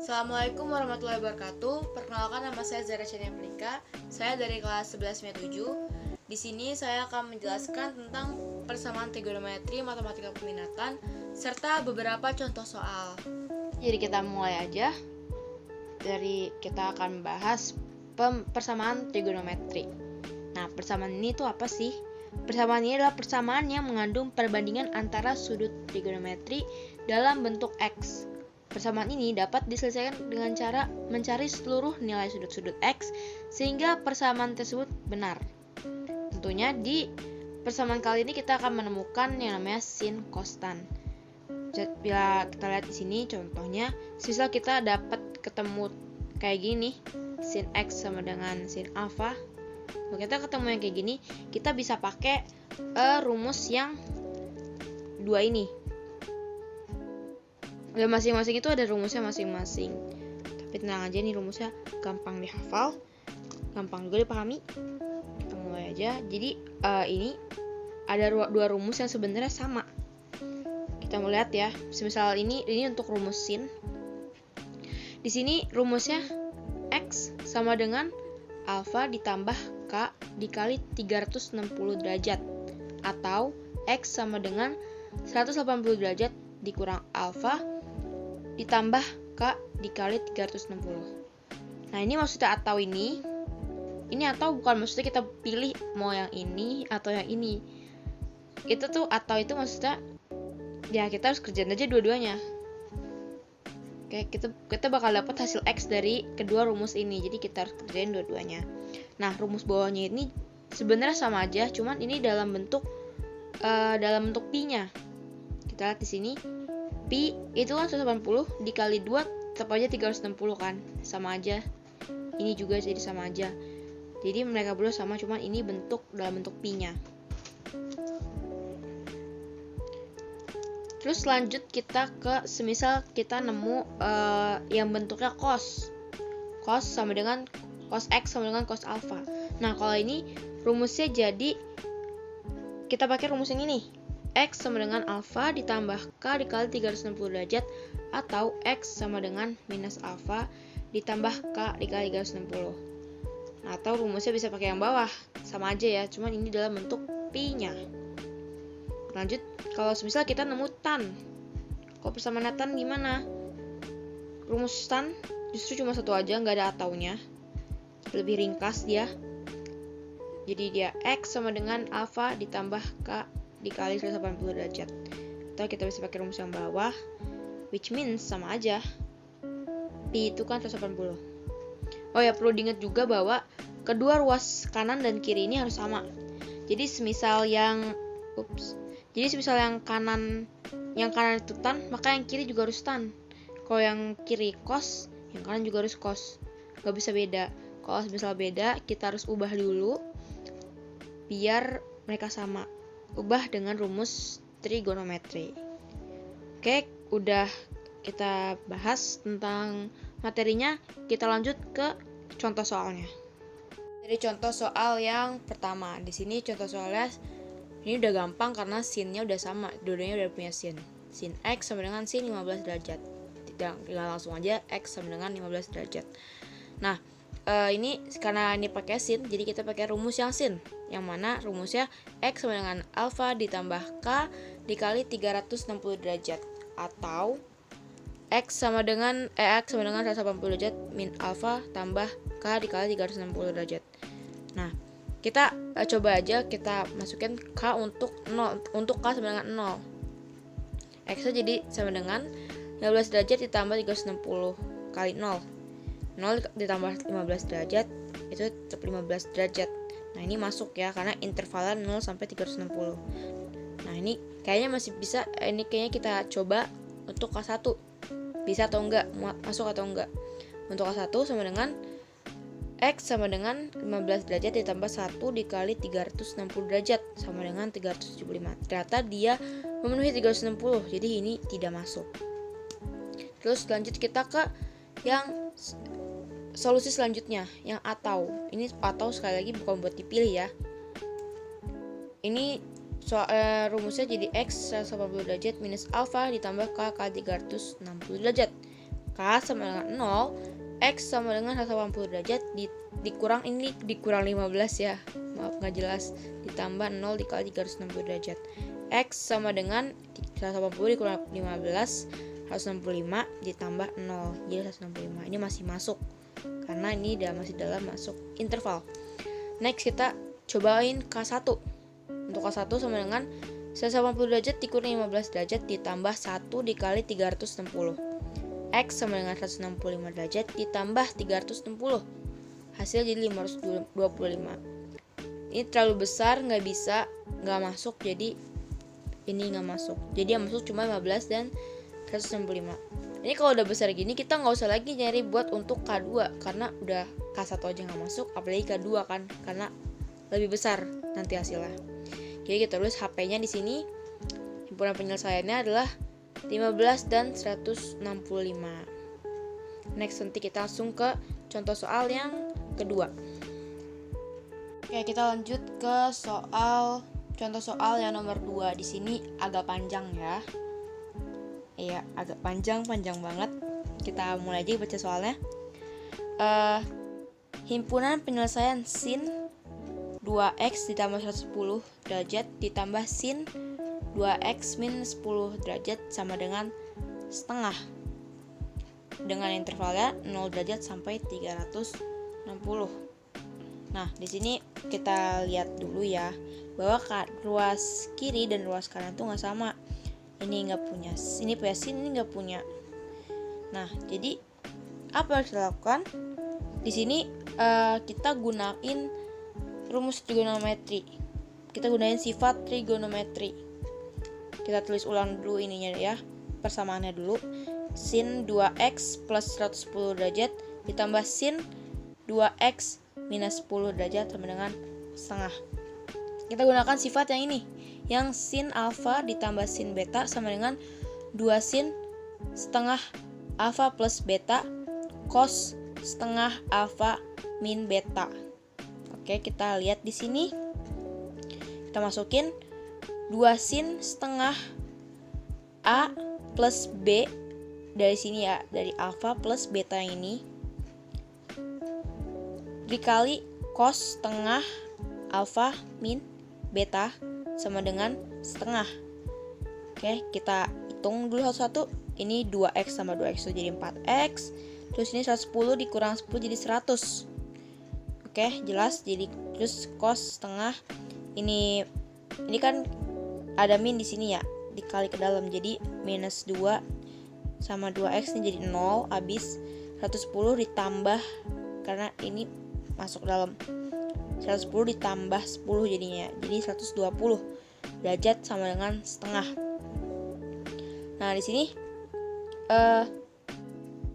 Assalamualaikum warahmatullahi wabarakatuh. Perkenalkan, nama saya Zara Chania Pelika. Saya dari kelas 11 MIA 7. Di sini saya akan menjelaskan tentang persamaan trigonometri, matematika peminatan, serta beberapa contoh soal. Jadi kita mulai aja. Kita akan membahas persamaan trigonometri. Nah, persamaan ini tuh apa sih? Persamaan ini adalah persamaan yang mengandung perbandingan antara sudut trigonometri dalam bentuk X. Persamaan ini dapat diselesaikan dengan cara mencari seluruh nilai sudut-sudut X sehingga persamaan tersebut benar. Tentunya di persamaan kali ini kita akan menemukan yang namanya sin konstan. Bila kita lihat di sini contohnya, misal kita dapat ketemu kayak gini, sin X sama dengan sin alpha. Kalau kita ketemu yang kayak gini, kita bisa pakai rumus yang dua ini. Dan masing-masing itu ada rumusnya masing-masing. Tapi tenang aja, nih rumusnya gampang dihafal, gampang juga dipahami. Kita mulai aja. Jadi ini ada dua rumus yang sebenarnya sama. Kita mau lihat ya. Misal ini untuk rumus sin. Di sini rumusnya X sama dengan alpha ditambah K dikali 360 derajat, atau X sama dengan 180 derajat dikurang alpha ditambah K dikali 360. Nah, ini maksudnya atau ini atau bukan, maksudnya kita pilih mau yang ini atau yang ini. Itu tuh atau itu maksudnya ya kita harus kerjain aja dua-duanya. Oke, kita bakal dapat hasil X dari kedua rumus ini. Jadi kita harus kerjain dua-duanya. Nah, rumus bawahnya ini sebenarnya sama aja, cuman ini dalam bentuk pi-nya. Kita lihat di sini. Pi itu kan 180 dikali 2 tetap aja 360 kan, sama aja. Ini juga jadi sama aja. Jadi mereka berdua sama, cuman ini dalam bentuk pi-nya. Terus lanjut kita ke semisal kita nemu yang bentuknya cos sama dengan cos X sama dengan cos alpha. Nah, kalau ini rumusnya jadi kita pakai rumus yang ini. X sama dengan alpha ditambah K dikali 360 derajat, atau X sama dengan minus alpha ditambah K dikali 360. Nah, atau rumusnya bisa pakai yang bawah, sama aja ya, cuman ini dalam bentuk pi-nya. Lanjut, kalau misal kita nemu tan. Kalau persamaan tan gimana? Rumus tan justru cuma satu aja, nggak ada ataunya. Lebih ringkas dia. Jadi dia X sama dengan alpha ditambah K dikali 180 derajat. Atau kita bisa pakai rumus yang bawah, which means sama aja. Pi itu kan 180. Oh ya, perlu diingat juga bahwa kedua ruas kanan dan kiri ini harus sama. Jadi semisal yang kanan itu tan, maka yang kiri juga harus tan. Kalau yang kiri cos, yang kanan juga harus cos. Gak bisa beda. Kalau misal beda, kita harus ubah dulu biar mereka sama. Ubah dengan rumus trigonometri. Oke, udah kita bahas tentang materinya. Kita lanjut ke contoh soalnya. Jadi contoh soal yang pertama. Di sini contoh soalnya ini udah gampang karena sinnya udah sama. Dua-duanya udah punya sin. Sin X sama dengan sin 15 derajat. Tinggal langsung aja X sama dengan 15 derajat. Nah, ini karena ini pakai sin, jadi kita pakai rumus yang sin, yang mana rumusnya X sama dengan alpha ditambah K dikali 360 derajat, atau X sama dengan 180 derajat min alpha tambah K dikali 360 derajat. Nah, kita coba aja kita masukin K untuk K sama dengan 0. X jadi sama dengan 15 derajat ditambah 360 kali 0. 0 ditambah 15 derajat itu tetap 15 derajat. Nah, ini masuk ya karena intervalnya 0 sampai 360. Nah, ini kayaknya masih bisa. Ini kayaknya kita coba untuk K1. Bisa atau enggak? Masuk atau enggak? Untuk K1 sama dengan X sama dengan 15 derajat ditambah 1 dikali 360 derajat sama dengan 375. Ternyata dia memenuhi 360. Jadi ini tidak masuk. Terus lanjut kita ke yang solusi selanjutnya, yang atau. Ini atau sekali lagi bukan buat dipilih ya. Ini rumusnya jadi X 180 derajat minus alpha ditambah K kali 360 derajat. K sama dengan 0, X sama dengan 180 derajat dikurang 15 ya, maaf nggak jelas, ditambah 0 dikali 360 derajat. X sama dengan 180 dikurang 15, 165 ditambah 0, jadi 165. Ini masih masuk karena ini masih dalam masuk interval. Next kita cobain K1. Untuk K1 sama dengan 180 derajat dikurang 15 derajat ditambah 1 dikali 360. X sama dengan 165 derajat ditambah 360. Hasil jadi 525. Ini terlalu besar, nggak masuk, jadi ini nggak masuk. Jadi yang masuk cuma 15 dan 165. Ini kalau udah besar gini kita nggak usah lagi nyari buat untuk K2 karena udah K1 aja nggak masuk, apalagi K2 kan karena lebih besar nanti hasilnya. Jadi kita tulis HP-nya di sini. Himpunan penyelesaiannya adalah 15 dan 165. Next, nanti kita langsung ke contoh soal yang kedua. Oke, kita lanjut ke contoh soal yang nomor 2. Di sini agak panjang ya. Iya, agak panjang banget. Kita mulai aja baca soalnya. Himpunan penyelesaian sin 2x ditambah 110 derajat ditambah sin 2x min 10 derajat sama dengan setengah, dengan intervalnya 0 derajat sampai 360. Nah, di sini kita lihat dulu ya bahwa ruas kiri dan ruas kanan itu nggak sama. Ini nggak punya, ini punya sin, ini nggak punya. Nah, jadi apa yang kita lakukan? Di sini kita gunain rumus trigonometri. Kita gunain sifat trigonometri. Kita tulis ulang dulu ininya ya, persamaannya dulu. Sin 2x plus 110 derajat ditambah sin 2x minus 10 derajat sama dengan setengah. Kita gunakan sifat yang ini, yang sin alfa ditambah sin beta sama dengan 2 sin setengah alfa plus beta cos setengah alfa min beta. Oke, kita lihat di sini. Kita masukin 2 sin setengah A plus B dari sini ya, dari alfa plus beta yang ini dikali cos setengah alfa min beta sama dengan setengah. Oke, kita hitung dulu satu-satu. Ini 2x sama 2x itu jadi 4x. Terus ini 110 dikurang 10 jadi 100. Oke, jelas. Jadi terus cos setengah ini kan ada min di sini ya, dikali ke dalam jadi minus 2 sama 2x ini jadi 0, habis 110 ditambah karena ini masuk dalam 110 ditambah 10 jadinya, jadi 120 derajat sama dengan setengah. Nah, di sini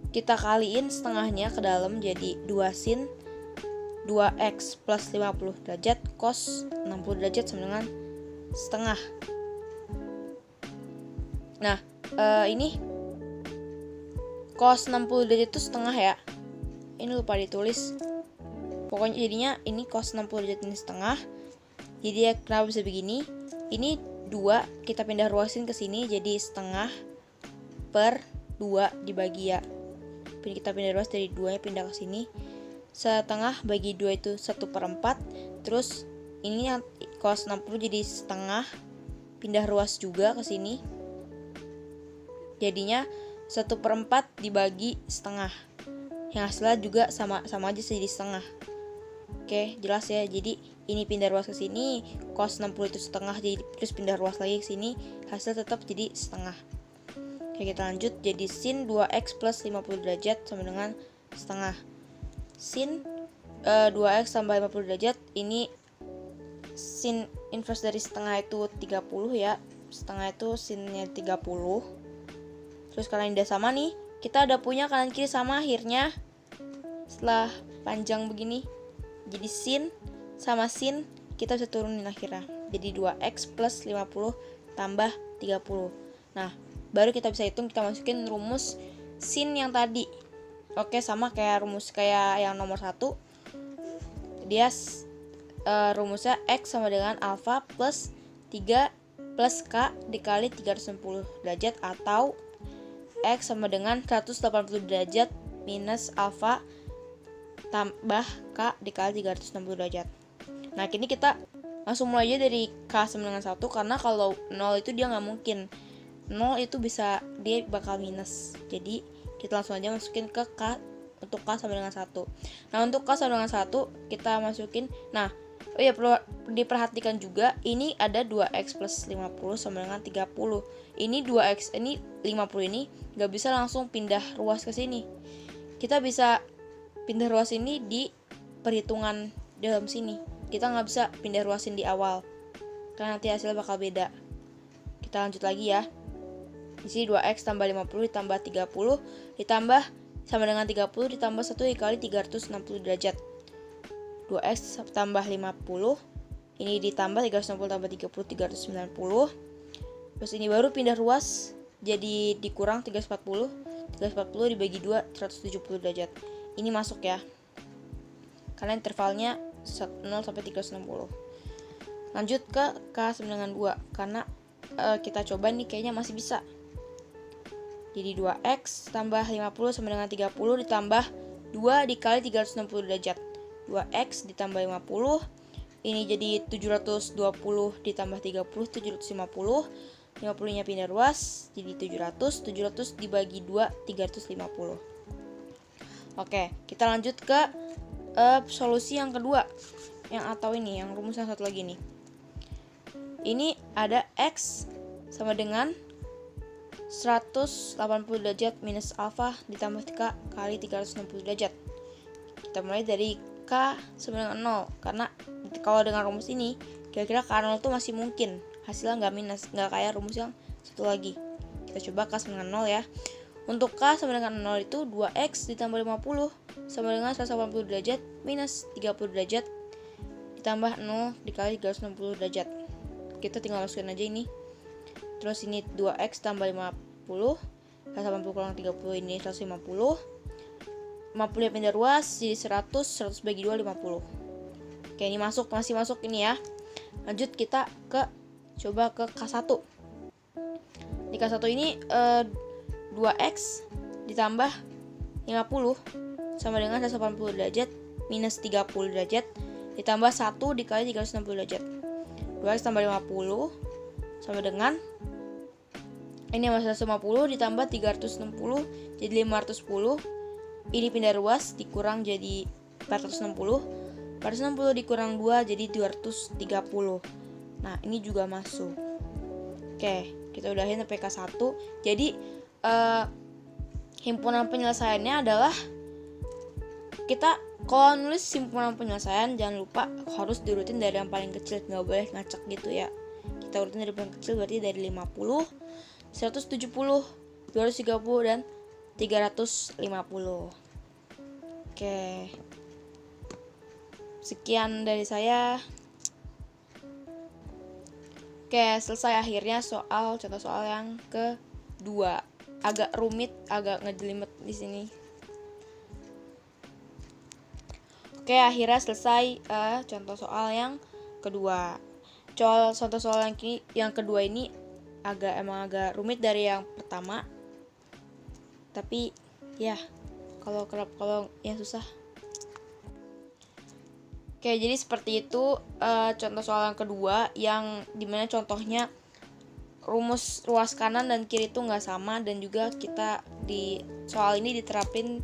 kita kaliin setengahnya ke dalam jadi 2 sin 2x plus 50 derajat cos 60 derajat sama dengan setengah. Nah, ini cos 60 derajat itu setengah ya. Ini lupa ditulis. Pokoknya jadinya ini cos 60 derajat ini setengah. Jadi ya kenapa bisa begini? Ini 2 kita pindah ruasin ke sini jadi setengah per 2 dibagi ya. Kita pindah ruas dari 2 nya pindah ke sini. Setengah bagi 2 itu 1/4. Terus ini yang cos 60 jadi setengah pindah ruas juga ke sini. Jadinya 1/4 dibagi setengah. Yang hasilnya juga sama aja jadi setengah. Oke, jelas ya. Jadi ini pindah ruas ke sini, cos 60 itu setengah, jadi terus pindah ruas lagi ke sini, hasil tetap jadi setengah. Oke, kita lanjut. Jadi sin 2x plus 50 derajat sama dengan setengah. Sin 2x tambah 50 derajat, ini sin inverse dari setengah itu 30 ya. Setengah itu sinnya 30. Terus karena ini udah sama nih, kita udah punya kanan kiri sama akhirnya. Setelah panjang begini, jadi sin sama sin kita bisa turunin akhirnya. Jadi 2x plus 50 tambah 30. Nah, baru kita bisa hitung, kita masukin rumus sin yang tadi. Oke, sama kayak rumus kayak yang nomor 1. Dia rumusnya x sama dengan alfa plus 3 plus k dikali 360 derajat atau 2x sama dengan 180 derajat minus alfa tambah k dikali 360 derajat. Nah, kini kita langsung mulai aja dari k sama dengan 1, karena kalau 0 itu dia nggak mungkin. 0 itu bisa, dia bakal minus. Jadi kita langsung aja masukin ke k untuk k sama dengan 1. Nah, untuk k sama dengan 1 kita masukin. Nah, oh ya, perlu diperhatikan juga, ini ada 2x plus 50 sama dengan 30. Ini 2x, ini 50 ini nggak bisa langsung pindah ruas ke sini. Kita bisa pindah ruas ini di perhitungan dalam sini. Kita nggak bisa pindah ruasin di awal, karena nanti hasilnya bakal beda. Kita lanjut lagi ya. Di sini 2x tambah 50 ditambah 30 ditambah sama dengan 30 ditambah 1 dikali 360 derajat. 2x tambah 50, ini ditambah 360 tambah 30, 390. Terus ini baru pindah ruas, jadi dikurang 340 dibagi 2, 170 derajat. Ini masuk ya, karena intervalnya 0 sampai 360. Lanjut ke k sama dengan 2, karena kita coba nih kayaknya masih bisa. Jadi 2x tambah 50 sama dengan 30 ditambah 2 dikali 360 derajat. 2x ditambah 50, ini jadi 720 ditambah 30, 750. 50 nya pindah ruas, jadi 700 dibagi 2, 350. Oke, kita lanjut ke solusi yang kedua, yang rumus yang satu lagi nih. Ini ada x sama dengan 180 derajat minus alfa ditambah k kali 360 derajat. Kita mulai dari k sama dengan 0, karena kalau dengan rumus ini kira-kira k0 itu masih mungkin hasilnya nggak minus, nggak kayak rumus yang satu lagi. Kita coba k sama dengan 0 ya. Untuk k sama dengan 0 itu 2x ditambah 50 sama dengan 180 derajat minus 30 derajat ditambah 0 dikali 360 derajat. Kita tinggal masukin aja ini. Terus ini 2x tambah 50, 180 kurang 30 ini 150. 50 nya pindah ruas jadi 100 bagi 2, 50. Oke, ini masih masuk ini ya. Lanjut kita coba ke K1. Di K1 ini 2x ditambah 50 sama dengan 180 derajat minus 30 derajat ditambah 1 dikali 360 derajat. 2x tambah 50 sama dengan ini masih 150 ditambah 360 jadi 510. Ini pindah ruas dikurang jadi 460. 460 dikurang 2 jadi 230. Nah, ini juga masuk. Oke, kita udahin sampai K1. Jadi himpunan penyelesaiannya adalah, kita kalau nulis himpunan penyelesaian jangan lupa harus diurutin dari yang paling kecil, nggak boleh ngacak gitu ya. Kita urutin dari paling kecil, berarti dari 50, 170, 230 dan 350. Oke, sekian dari saya. Oke, selesai akhirnya contoh soal yang kedua. Agak rumit, agak ngejelimet di sini. Oke, akhirnya selesai contoh soal yang kedua. Contoh soal yang kedua ini emang agak rumit dari yang pertama. Tapi ya, kalau yang susah. Oke, jadi seperti itu contoh soal yang kedua, yang dimana contohnya rumus ruas kanan dan kiri itu nggak sama, dan juga kita di soal ini diterapin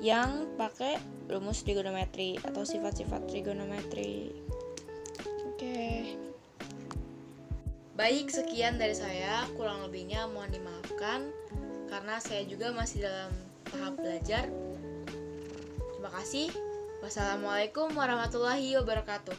yang pakai rumus trigonometri atau sifat-sifat trigonometri. Oke. Baik, sekian dari saya. Kurang lebihnya mohon dimaafkan karena saya juga masih dalam tahap belajar. Terima kasih. Wassalamualaikum warahmatullahi wabarakatuh.